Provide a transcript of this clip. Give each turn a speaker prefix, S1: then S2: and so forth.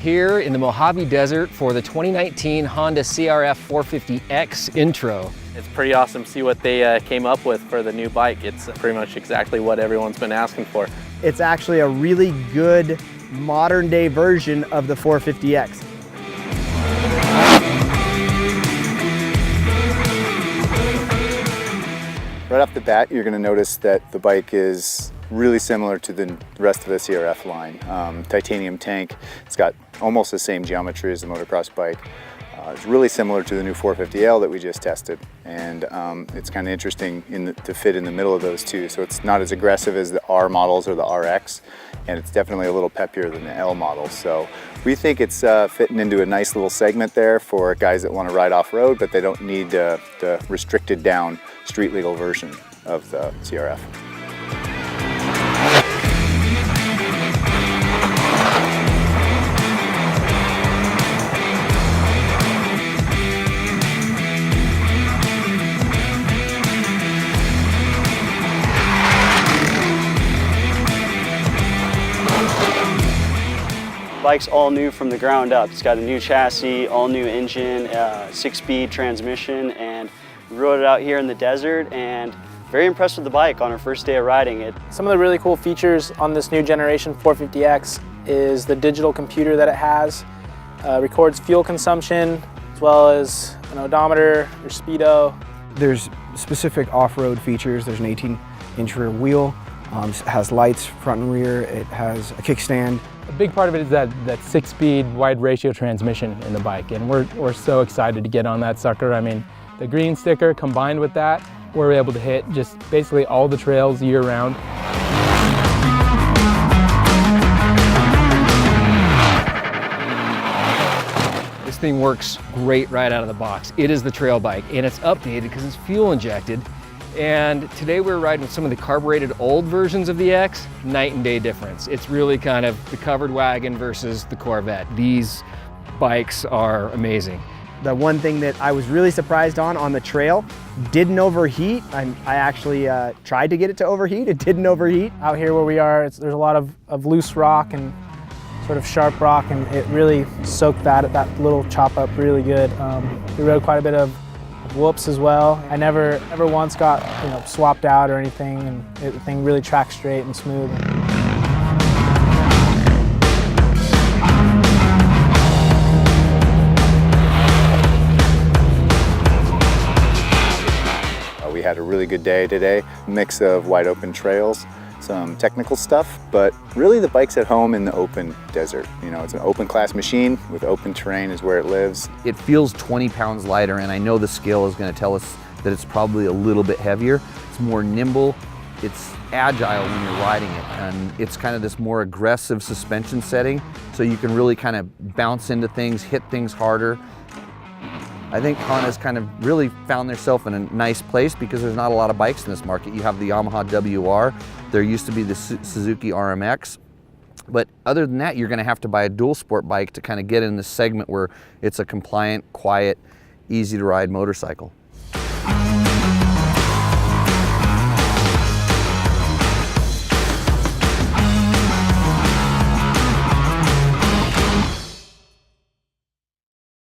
S1: here in the Mojave Desert for the 2019 Honda CRF450X Intro.
S2: It's pretty awesome to see what they came up with for the new bike. It's pretty much exactly what everyone's been asking for.
S3: It's actually a really good modern day version of the 450X.
S4: Right off the bat, you're going to notice that the bike is really similar to the rest of the CRF line. Titanium tank, it's got almost the same geometry as the motocross bike. It's really similar to the new 450L that we just tested, and it's kind of interesting to fit in the middle of those two. So it's not as aggressive as the R models or the RX, and it's definitely a little peppier than the L models. So we think it's fitting into a nice little segment there for guys that want to ride off-road, but they don't need the restricted down street legal version of the CRF.
S5: Bike's all new from the ground up. It's got a new chassis, all new engine, 6-speed transmission, and we rode it out here in the desert and very impressed with the bike on our first day of riding it.
S6: Some of the really cool features on this new generation 450X is the digital computer that it has. Records fuel consumption as well as an odometer, your speedo.
S7: There's specific off-road features. There's an 18-inch rear wheel. It has lights front and rear. It has a kickstand.
S8: A big part of it is that 6-speed wide ratio transmission in the bike, and we're so excited to get on that sucker. I mean, the green sticker combined with that, we're able to hit just basically all the trails year round.
S1: This thing works great right out of the box. It is the trail bike, and it's updated because it's fuel injected. And today we're riding with some of the carbureted old versions of the X. Night and day difference. It's really kind of the covered wagon versus the Corvette. These bikes are amazing.
S3: The one thing that I was really surprised on the trail, didn't overheat. I actually tried to get it to overheat. It didn't overheat.
S6: Out here where we are, there's a lot of loose rock and sort of sharp rock, and it really soaked that little chop up really good. We rode quite a bit of whoops as well. I never once got swapped out or anything, and the thing really tracked straight and smooth.
S4: We had a really good day today, mix of wide open trails, some technical stuff, but really the bike's at home in the open desert. It's an open class machine with open terrain is where it lives.
S9: It feels 20 pounds lighter, and I know the scale is going to tell us that it's probably a little bit heavier. It's more nimble, it's agile when you're riding it, and it's kind of this more aggressive suspension setting, so you can really kind of bounce into things, hit things harder. I think Honda's kind of really found themselves in a nice place because there's not a lot of bikes in this market. You have the Yamaha WR, there used to be the Suzuki RMX, but other than that, you're going to have to buy a dual sport bike to kind of get in this segment where it's a compliant, quiet, easy to ride motorcycle.